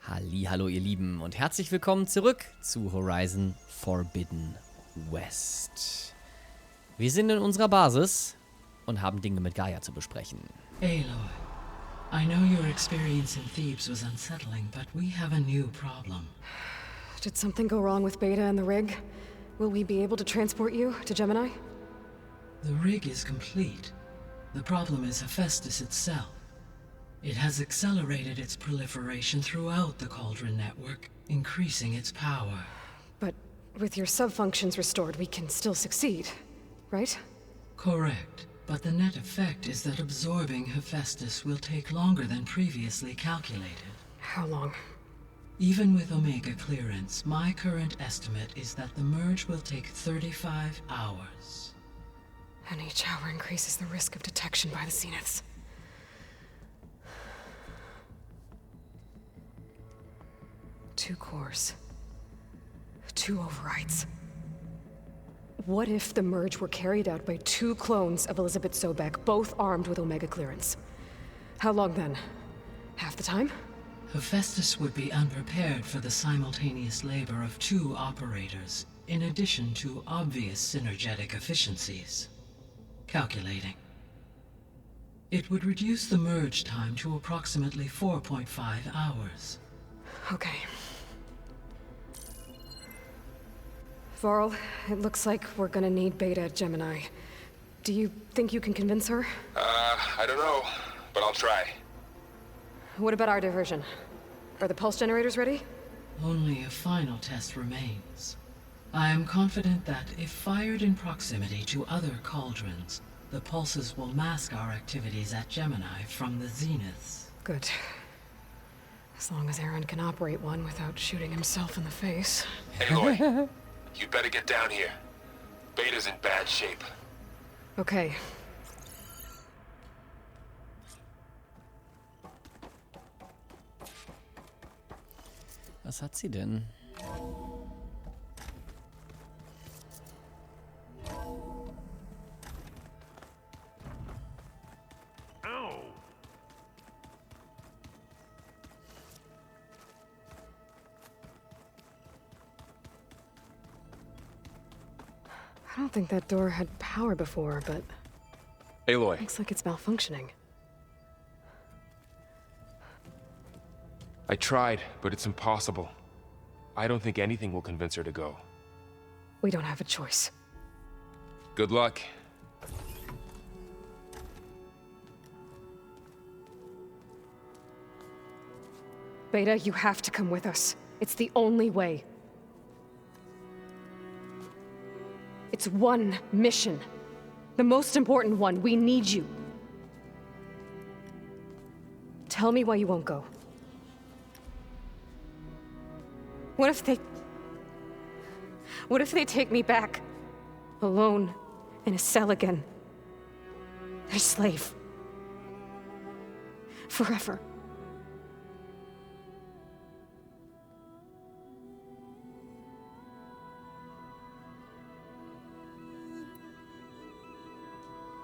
Hallihallo ihr Lieben und herzlich willkommen zurück zu Horizon Forbidden West. Wir sind in unserer Basis und haben Dinge mit Gaia zu besprechen. Aloy, I know your experience in Thebes was unsettling, but we have a new problem. Did something go wrong with Beta and the rig? Will we be able to transport you to Gemini? The rig is complete. The problem is Hephaestus itself. It has accelerated its proliferation throughout the Cauldron network, increasing its power. But with your sub-functions restored, we can still succeed, right? Correct, but the net effect is that absorbing Hephaestus will take longer than previously calculated. How long? Even with Omega clearance, my current estimate is that the merge will take 35 hours. And each hour increases the risk of detection by the Zeniths. Two cores. Two overrides. What if the merge were carried out by two clones of Elizabeth Sobek, both armed with Omega clearance? How long then? Half the time? Hephaestus would be unprepared for the simultaneous labor of two operators, in addition to obvious synergetic efficiencies. Calculating. It would reduce the merge time to approximately 4.5 hours. Okay. Varl, it looks like we're gonna need Beta at Gemini. Do you think you can convince her? I don't know, but I'll try. What about our diversion? Are the pulse generators ready? Only a final test remains. I am confident that if fired in proximity to other cauldrons, the pulses will mask our activities at Gemini from the Zeniths. Good. As long as Aaron can operate one without shooting himself in the face. Aloy, you better get down here. Beta's in bad shape. Okay. Was hat sie denn? I don't think that door had power before, but Aloy, looks like it's malfunctioning. I tried, but it's impossible. I don't think anything will convince her to go. We don't have a choice. Good luck. Beta, you have to come with us. It's the only way. It's one mission. The most important one. We need you. Tell me why you won't go. What if they take me back? Alone, in a cell again. Their slave. Forever.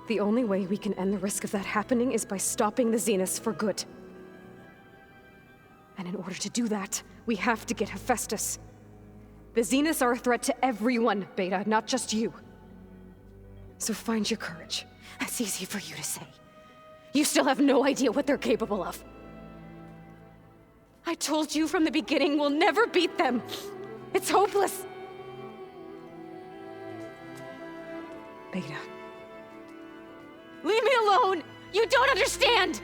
The only way we can end the risk of that happening is by stopping the Zeniths for good. And in order to do that, we have to get Hephaestus. The Zeniths are a threat to everyone, Beta, not just you. So find your courage. That's easy for you to say. You still have no idea what they're capable of. I told you from the beginning we'll never beat them. It's hopeless. Beta. Leave me alone! You don't understand!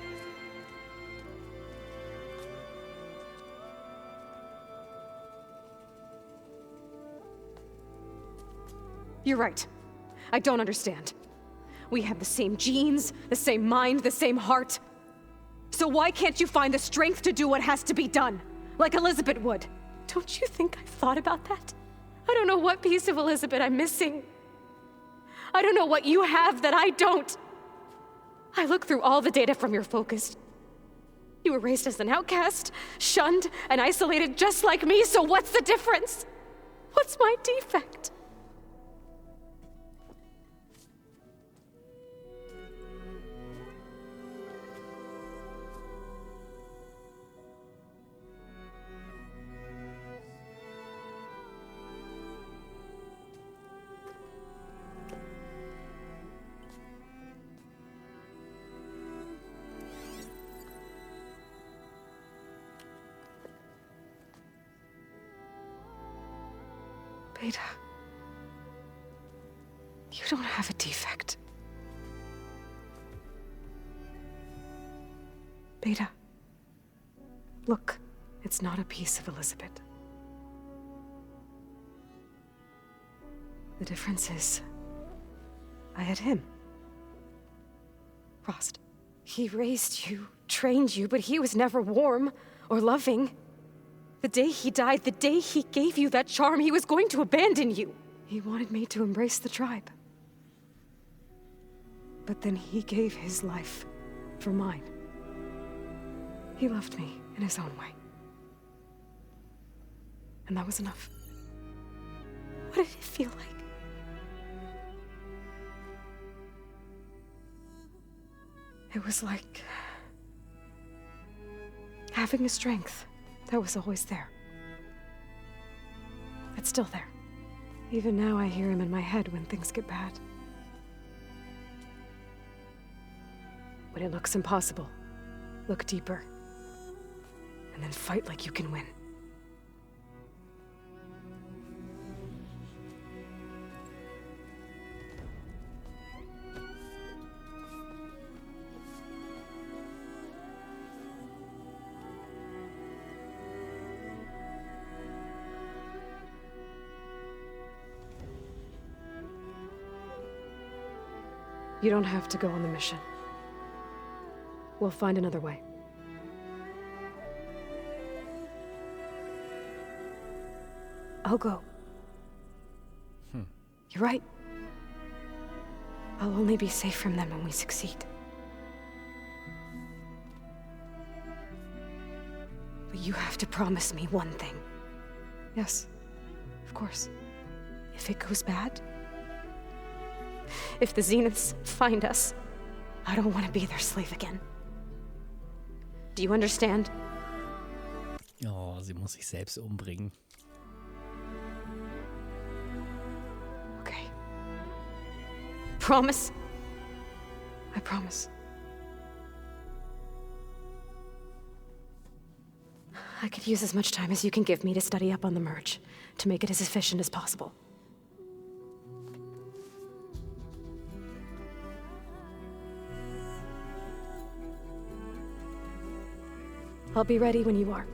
You're right. I don't understand. We have the same genes, the same mind, the same heart. So why can't you find the strength to do what has to be done? Like Elizabeth would. Don't you think I've thought about that? I don't know what piece of Elizabeth I'm missing. I don't know what you have that I don't. I looked through all the data from your focus. You were raised as an outcast, shunned, and isolated just like me, so what's the difference? What's my defect? Beta. You don't have a defect. Beta. Look, it's not a piece of Elizabeth. The difference is, I had him. Frost. He raised you, trained you, but he was never warm or loving. The day he died, the day he gave you that charm, he was going to abandon you. He wanted me to embrace the tribe. But then he gave his life for mine. He loved me in his own way. And that was enough. What did it feel like? It was like having a strength that was always there. It's still there. Even now I hear him in my head when things get bad. When it looks impossible, look deeper. And then fight like you can win. You don't have to go on the mission. We'll find another way. I'll go. You're right. I'll only be safe from them when we succeed. But you have to promise me one thing. Yes, of course. If it goes bad, if the Zeniths find us, I don't want to be their slave again. Do you understand? Oh, sie muss sich selbst umbringen. Okay. Promise? I promise. I could use as much time as you can give me to study up on the merge, to make it as efficient as possible. I'll be ready when you are.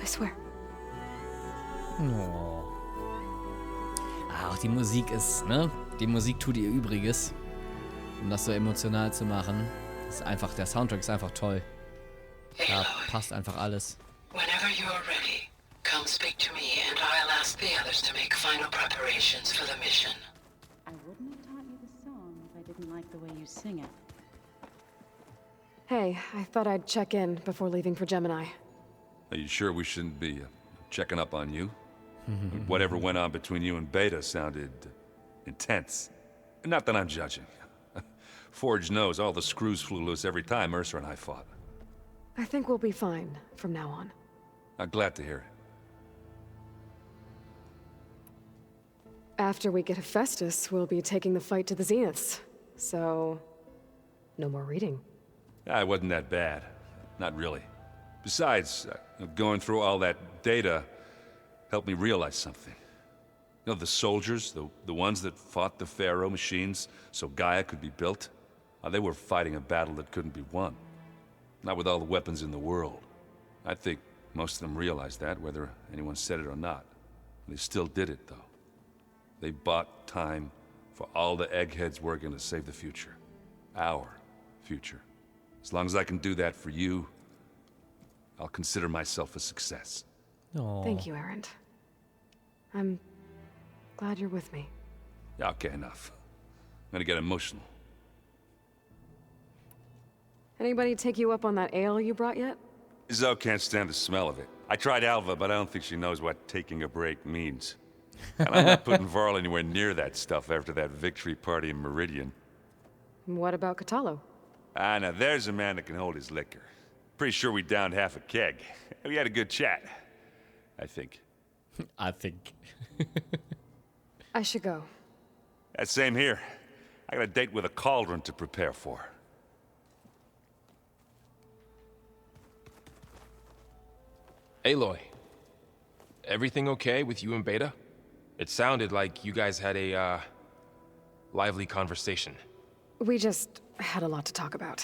I swear. Oh. Auch die Musik ist, ne? Die Musik tut ihr Übriges, um das so emotional zu machen. Das ist einfach, der Soundtrack ist einfach toll. Da passt einfach alles. Whenever you are ready, come speak to me and I'll ask the others to make final preparations for the mission. I wouldn't have taught you the song if I didn't like the way you sing it. Hey, I thought I'd check in before leaving for Gemini. Are you sure we shouldn't be checking up on you? Whatever went on between you and Beta sounded intense. Not that I'm judging. Forge knows all the screws flew loose every time Mercer and I fought. I think we'll be fine from now on. I'm glad to hear it. After we get Hephaestus, we'll be taking the fight to the Zeniths. So, no more reading. It wasn't that bad. Not really. Besides, going through all that data helped me realize something. You know, the soldiers, the ones that fought the Pharaoh machines so Gaia could be built, they were fighting a battle that couldn't be won. Not with all the weapons in the world. I think most of them realized that, whether anyone said it or not. They still did it, though. They bought time for all the eggheads working to save the future. Our future. As long as I can do that for you, I'll consider myself a success. Oh. Thank you, Erend. I'm glad you're with me. Yeah, okay, enough. I'm gonna get emotional. Anybody take you up on that ale you brought yet? Zoe can't stand the smell of it. I tried Alva, but I don't think she knows what taking a break means. And I'm not putting Varl anywhere near that stuff after that victory party in Meridian. What about Catalo? Now there's a man that can hold his liquor. Pretty sure we downed half a keg. We had a good chat. I think. I think. I should go. Same here. I got a date with a cauldron to prepare for. Aloy. Everything okay with you and Beta? It sounded like you guys had a, lively conversation. We just had a lot to talk about.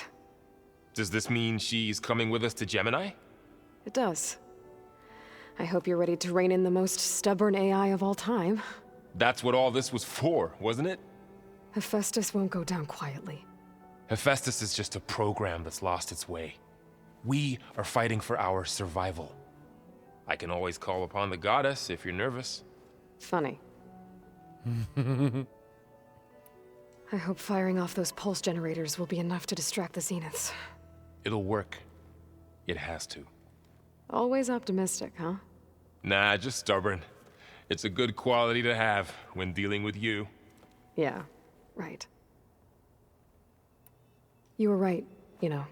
Does this mean she's coming with us to Gemini? It does. I hope you're ready to rein in the most stubborn AI of all time. That's what all this was for, wasn't it? Hephaestus won't go down quietly. Hephaestus is just a program that's lost its way. We are fighting for our survival. I can always call upon the goddess if you're nervous. Funny. I hope firing off those pulse generators will be enough to distract the Zeniths. It'll work. It has to. Always optimistic, huh? Nah, just stubborn. It's a good quality to have when dealing with you. Yeah, right. You were right, you know,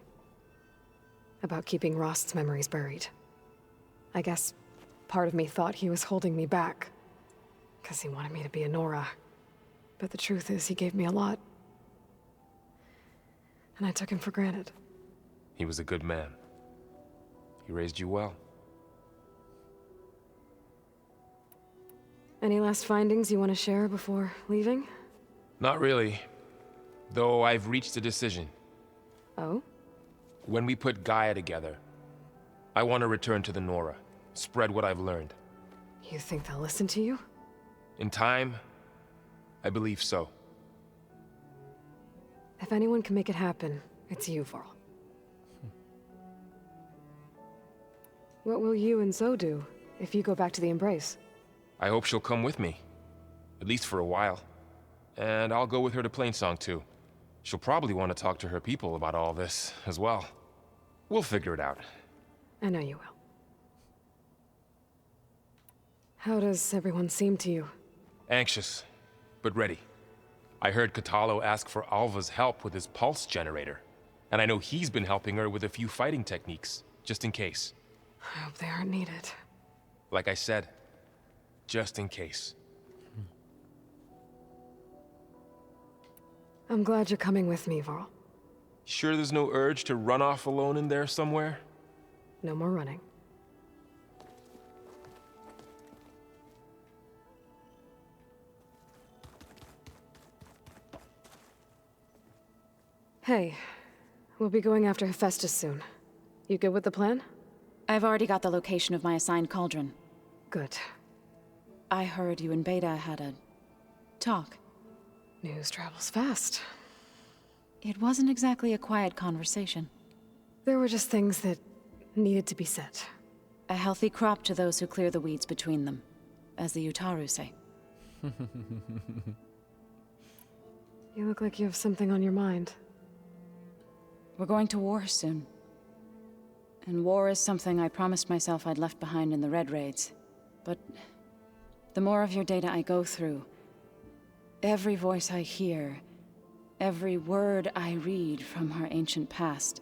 about keeping Rost's memories buried. I guess part of me thought he was holding me back, because he wanted me to be a Nora. But the truth is, he gave me a lot. And I took him for granted. He was a good man. He raised you well. Any last findings you want to share before leaving? Not really. Though I've reached a decision. Oh? When we put Gaia together, I want to return to the Nora. Spread what I've learned. You think they'll listen to you? In time, I believe so. If anyone can make it happen, it's you, Varl. What will you and Zoe do if you go back to the Embrace? I hope she'll come with me. At least for a while. And I'll go with her to Plainsong too. She'll probably want to talk to her people about all this as well. We'll figure it out. I know you will. How does everyone seem to you? Anxious, but ready. I heard Katalo ask for Alva's help with his pulse generator. And I know he's been helping her with a few fighting techniques, just in case. I hope they aren't needed. Like I said, just in case. I'm glad you're coming with me, Varl. Sure there's no urge to run off alone in there somewhere? No more running. Hey, we'll be going after Hephaestus soon. You good with the plan? I've already got the location of my assigned cauldron. Good. I heard you and Beta had a talk. News travels fast. It wasn't exactly a quiet conversation. There were just things that needed to be said. A healthy crop to those who clear the weeds between them, as the Utaru say. You look like you have something on your mind. We're going to war soon. And war is something I promised myself I'd left behind in the Red Raids. But the more of your data I go through, every voice I hear, every word I read from our ancient past,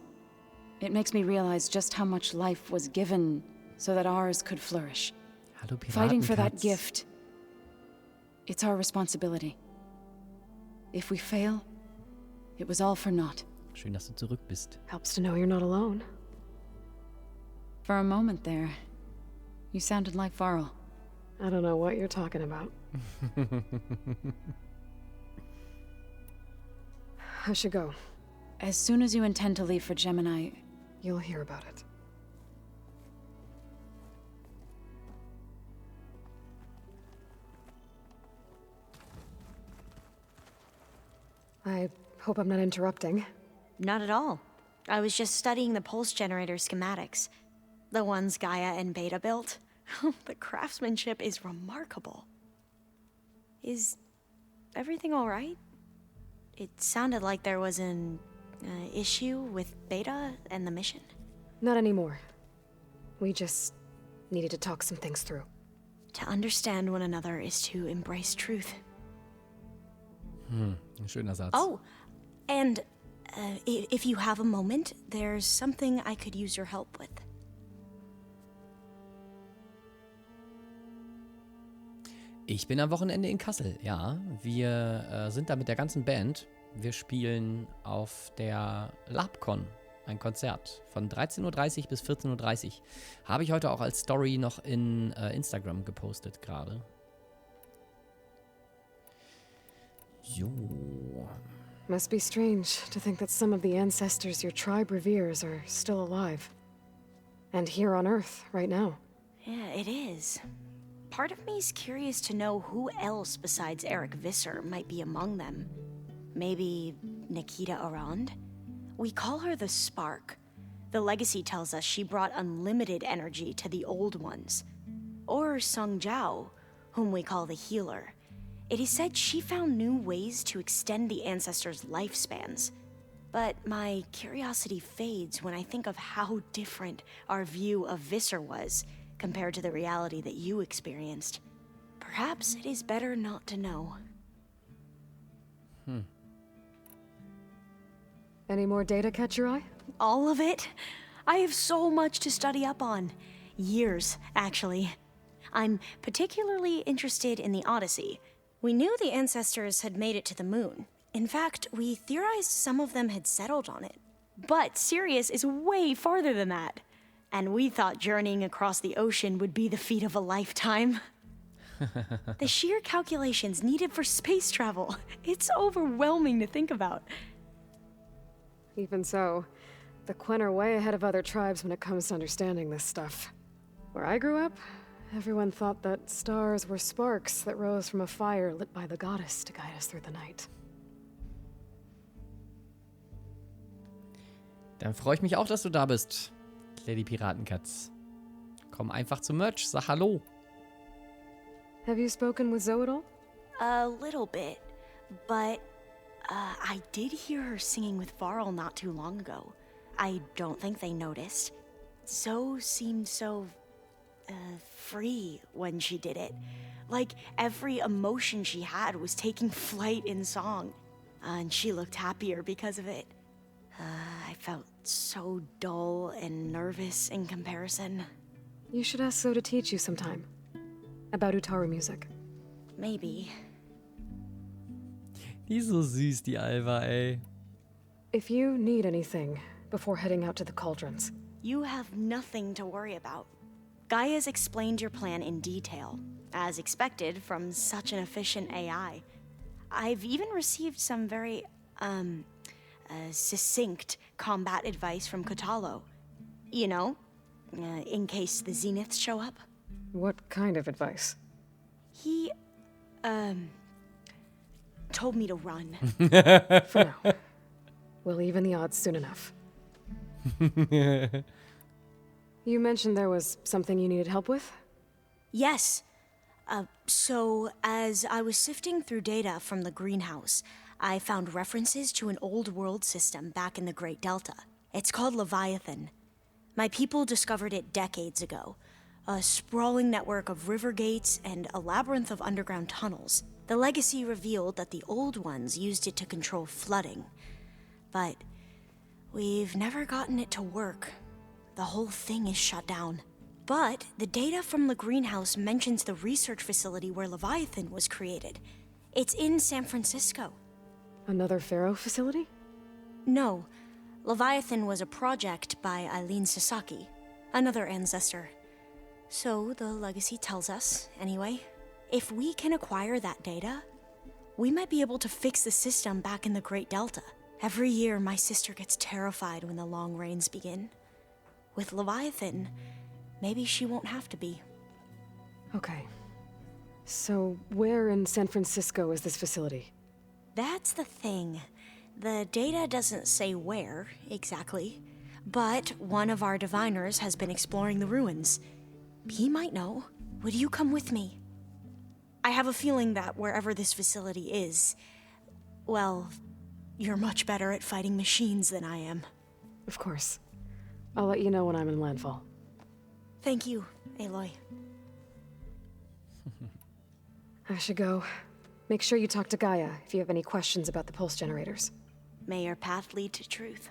it makes me realize just how much life was given so that ours could flourish. Hallo Fighting for that Piratenkatz. gift, it's our responsibility. If we fail, it was all for naught. Schön, dass du zurück bist. Helps to know you're not alone. For a moment there, you sounded like Varl. I don't know what you're talking about. I should go. As soon as you intend to leave for Gemini, You'll hear about it. I hope I'm not interrupting. Not at all. I was just studying the pulse generator schematics. The ones Gaia and Beta built. The craftsmanship is remarkable. Is everything all right? It sounded like there was an issue with Beta and the mission. Not anymore. We just needed to talk some things through. To understand one another is to embrace truth. Ein schöner Satz. Oh, and if you have a moment, there's something I could use your help with. Ich bin am Wochenende in Kassel, ja. Wir sind da mit der ganzen Band. Wir spielen auf der LabCon Ein Konzert von 13:30 Uhr bis 14:30 Uhr. Habe ich heute auch als Story noch in Instagram gepostet gerade. So. Must be strange to think that some of the ancestors your tribe reveres are still alive. And here on Earth, right now. Yeah, it is. Part of me's curious to know who else besides Eric Visser might be among them. Maybe Nikita Arand? We call her the Spark. The legacy tells us she brought unlimited energy to the old ones. Or Sung Jiao, whom we call the Healer. It is said she found new ways to extend the ancestors' lifespans. But my curiosity fades when I think of how different our view of Visser was compared to the reality that you experienced. Perhaps it is better not to know. Any more data catch your eye? All of it? I have so much to study up on. Years, actually. I'm particularly interested in the Odyssey. We knew the ancestors had made it to the moon. In fact, we theorized some of them had settled on it. But Sirius is way farther than that. And we thought journeying across the ocean would be the feat of a lifetime. The sheer calculations needed for space travel. It's overwhelming to think about. Even so, the Quen are way ahead of other tribes when it comes to understanding this stuff. Where I grew up, everyone thought that stars were sparks that rose from a fire lit by the goddess to guide us through the night. Dann freue ich mich auch, dass du da bist, Lady Piratenkatz. Komm einfach zum Merch, sag Hallo. Have you spoken with Zoe at all? A little bit, but I did hear her singing with Varl not too long ago. I don't think they noticed. Zoe seemed so free when she did it. Like every emotion she had was taking flight in song. And she looked happier because of it. I felt so dull and nervous in comparison. You should ask Zoe to teach you sometime. About Utaru music. Maybe. Die ist so süß, die Alva, ey. If you need anything before heading out to the cauldrons. You have nothing to worry about. Gaia's explained your plan in detail, as expected from such an efficient AI. I've even received some very, succinct combat advice from Kotalo. You know, in case the Zeniths show up. What kind of advice? He, told me to run. For now. We'll even the odds soon enough. You mentioned there was something you needed help with? Yes. So, as I was sifting through data from the greenhouse, I found references to an old world system back in the Great Delta. It's called Leviathan. My people discovered it decades ago. A sprawling network of river gates and a labyrinth of underground tunnels. The legacy revealed that the old ones used it to control flooding. But we've never gotten it to work. The whole thing is shut down. But the data from the greenhouse mentions the research facility where Leviathan was created. It's in San Francisco. Another Pharaoh facility? No. Leviathan was a project by Eileen Sasaki, another ancestor. So the legacy tells us, anyway. If we can acquire that data, we might be able to fix the system back in the Great Delta. Every year, my sister gets terrified when the long rains begin. With Leviathan, maybe she won't have to be. Okay. So, where in San Francisco is this facility? That's the thing. The data doesn't say where, exactly. But one of our diviners has been exploring the ruins. He might know. Would you come with me? I have a feeling that wherever this facility is, well, you're much better at fighting machines than I am. Of course. I'll let you know when I'm in landfall. Thank you, Aloy. I should go. Make sure you talk to Gaia if you have any questions about the pulse generators. May your path lead to truth.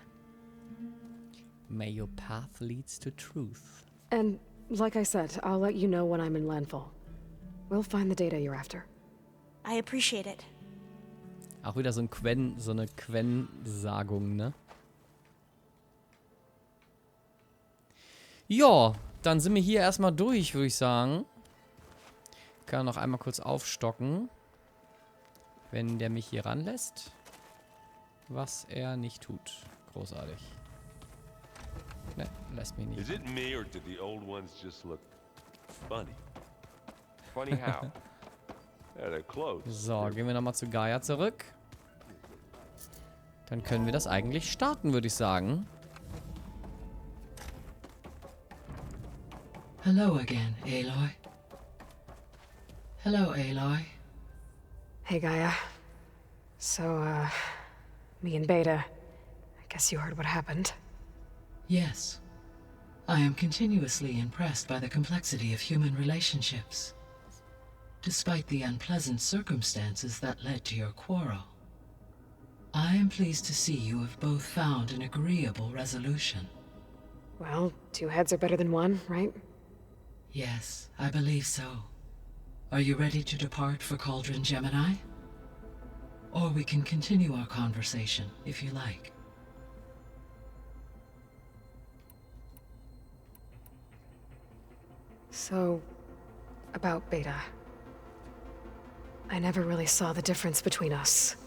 May your path leads to truth. And, like I said, I'll let you know when I'm in landfall. We'll find the data you're after. I appreciate it. Auch wieder so eine Quen-Sagung, ne? Ja, dann sind wir hier erstmal durch, würde ich sagen. Kann noch einmal kurz aufstocken. Wenn der mich hier ranlässt. Was er nicht tut. Großartig. Ne, lässt mich nicht. Is it me or did the old ones just look funny? Funny how? Yeah, they're close. So, gehen wir nochmal zu Gaia zurück. Dann können wir das eigentlich starten, würde ich sagen. Hello again, Aloy. Hello, Aloy. Hey, Gaia. So, me and Beta. I guess you heard what happened. Yes. I am continuously impressed by the complexity of human relationships. Despite the unpleasant circumstances that led to your quarrel, I am pleased to see you have both found an agreeable resolution. Well, 2 heads are better than 1, right? Yes, I believe so. Are you ready to depart for Cauldron Gemini? Or we can continue our conversation, if you like. So, about Beta. I never really saw the difference between us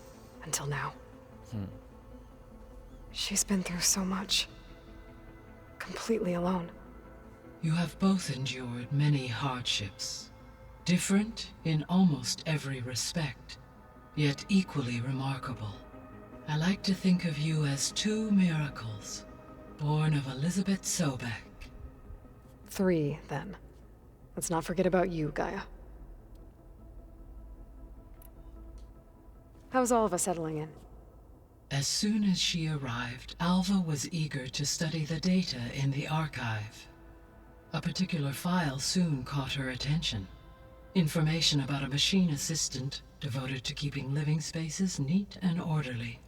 until now. She's been through so much. Completely alone. You have both endured many hardships. Different in almost every respect, yet equally remarkable. I like to think of you as 2 miracles, born of Elizabeth Sobek. 3, then. Let's not forget about you, Gaia. How's all of us settling in? As soon as she arrived, Alva was eager to study the data in the archive. A particular file soon caught her attention. Information about a machine assistant devoted to keeping living spaces neat and orderly.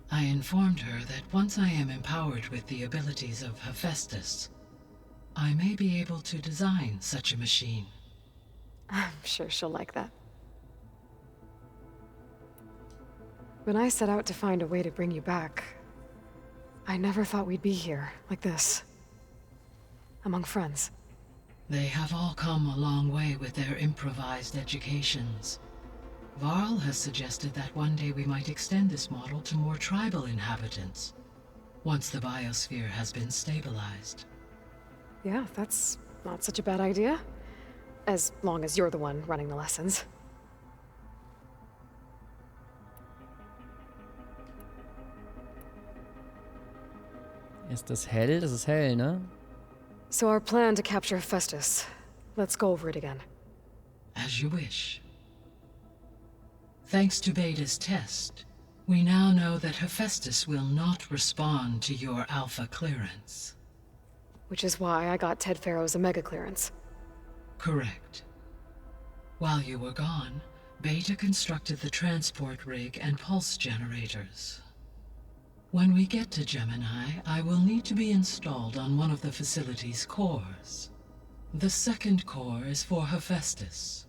I informed her that once I am empowered with the abilities of Hephaestus, I may be able to design such a machine. I'm sure she'll like that. When I set out to find a way to bring you back, I never thought we'd be here, like this. Among friends. They have all come a long way with their improvised educations. Varl has suggested that one day we might extend this model to more tribal inhabitants, once the biosphere has been stabilized. Yeah, that's not such a bad idea. As long as you're the one running the lessons. Ist das hell? Das ist hell, ne? So our plan to capture Hephaestus. Let's go over it again. As you wish. Thanks to Beta's test, we now know that Hephaestus will not respond to your alpha clearance. Which is why I got Ted Farrow's Omega clearance. Correct. While you were gone, Beta constructed the transport rig and pulse generators. When we get to Gemini, I will need to be installed on one of the facility's cores. The second core is for Hephaestus.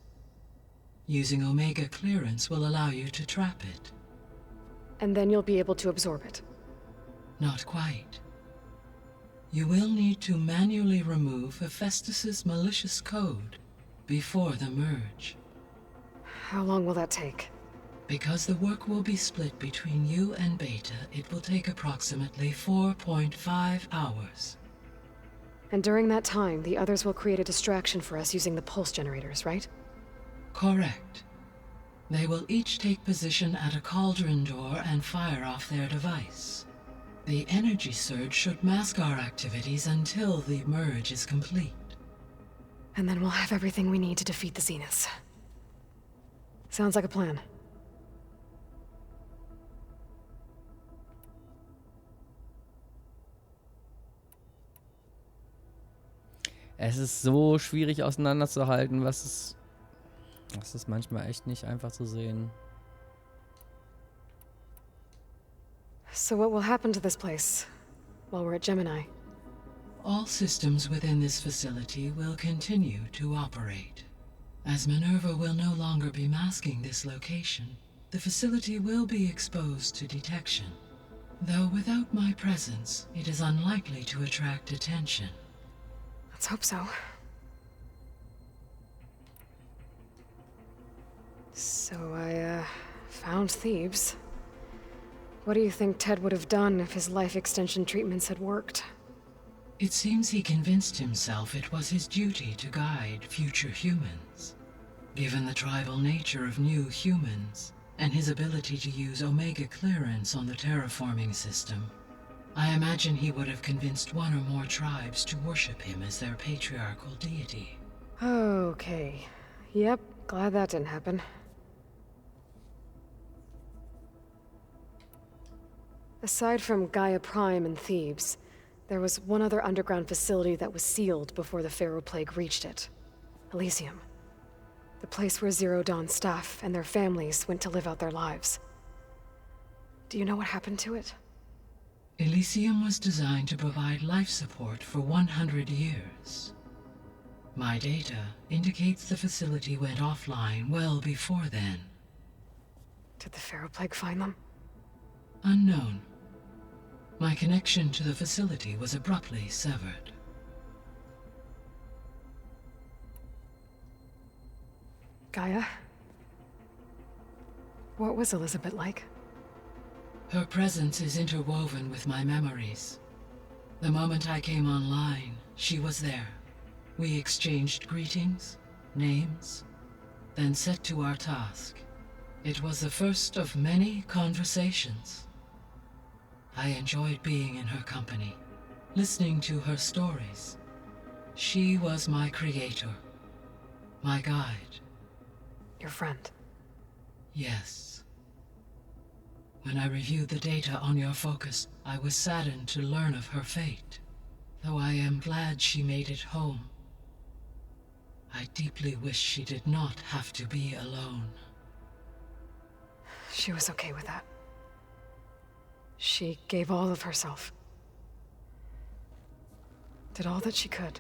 Using Omega clearance will allow you to trap it. And then you'll be able to absorb it. Not quite. You will need to manually remove Hephaestus's malicious code before the merge. How long will that take? Because the work will be split between you and Beta, it will take approximately 4.5 hours. And during that time, the others will create a distraction for us using the pulse generators, right? Correct. They will each take position at a cauldron door and fire off their device. The energy surge should mask our activities until the merge is complete. And then we'll have everything we need to defeat the Zeniths. Sounds like a plan. Es ist so schwierig auseinanderzuhalten, was ist manchmal echt nicht einfach zu sehen. So what will happen to this place while we're at Gemini? All systems within this facility will continue to operate. As Minerva will no longer be masking this location, the facility will be exposed to detection. Though without my presence, it is unlikely to attract attention. Let's hope so. So I, found Thebes. What do you think Ted would have done if his life extension treatments had worked? It seems he convinced himself it was his duty to guide future humans. Given the tribal nature of new humans, and his ability to use Omega clearance on the terraforming system, I imagine he would have convinced one or more tribes to worship him as their patriarchal deity. Okay. Yep, glad that didn't happen. Aside from Gaia Prime and Thebes, there was one other underground facility that was sealed before the Pharaoh Plague reached it. Elysium. The place where Zero Dawn staff and their families went to live out their lives. Do you know what happened to it? Elysium was designed to provide life support for 100 years. My data indicates the facility went offline well before then. Did the Pharaoh Plague find them? Unknown. My connection to the facility was abruptly severed. Gaia? What was Elizabeth like? Her presence is interwoven with my memories. The moment I came online, she was there. We exchanged greetings, names, then set to our task. It was the first of many conversations. I enjoyed being in her company, listening to her stories. She was my creator, my guide. Your friend. Yes. When I reviewed the data on your focus, I was saddened to learn of her fate, though I am glad she made it home. I deeply wish she did not have to be alone. She was okay with that. She gave all of herself. Did all that she could.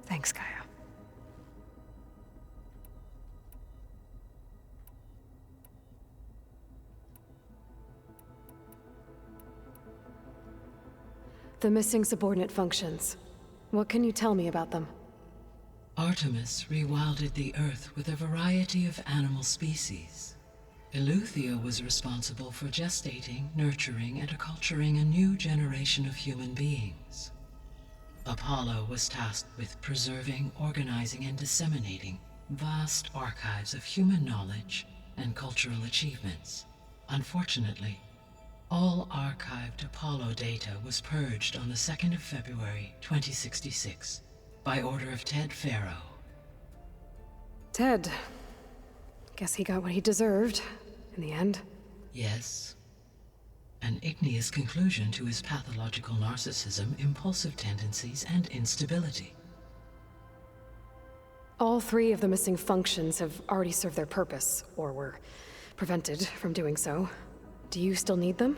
Thanks, Gaia. The missing subordinate functions. What can you tell me about them? Artemis rewilded the Earth with a variety of animal species. Eleuthia was responsible for gestating, nurturing, and acculturating a new generation of human beings. Apollo was tasked with preserving, organizing, and disseminating vast archives of human knowledge and cultural achievements. Unfortunately, all archived Apollo data was purged on the 2nd of February, 2066, by order of Ted Faro. Ted. Guess he got what he deserved, in the end. Yes. An igneous conclusion to his pathological narcissism, impulsive tendencies, and instability. All 3 of the missing functions have already served their purpose, or were prevented from doing so. Do you still need them?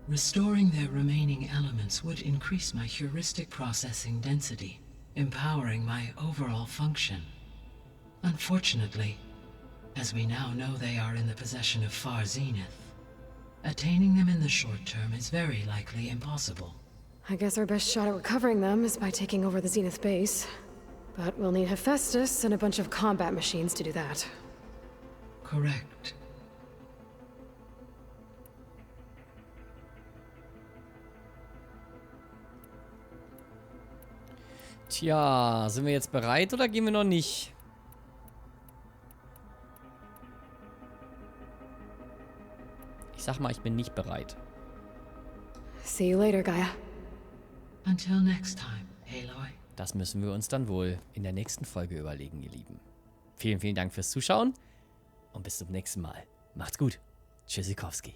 Restoring their remaining elements would increase my heuristic processing density, empowering my overall function. Unfortunately, as we now know they are in the possession of Far Zenith, attaining them in the short term is very likely impossible. I guess our best shot at recovering them is by taking over the Zenith base. But we'll need Hephaestus and a bunch of combat machines to do that. Correct. Tja, sind wir jetzt bereit oder gehen wir noch nicht? Ich sag mal, ich bin nicht bereit. See you later, Gaia. Until next time, Aloy. Das müssen wir uns dann wohl in der nächsten Folge überlegen, ihr Lieben. Vielen, vielen Dank fürs Zuschauen und bis zum nächsten Mal. Macht's gut. Tschüssikowski.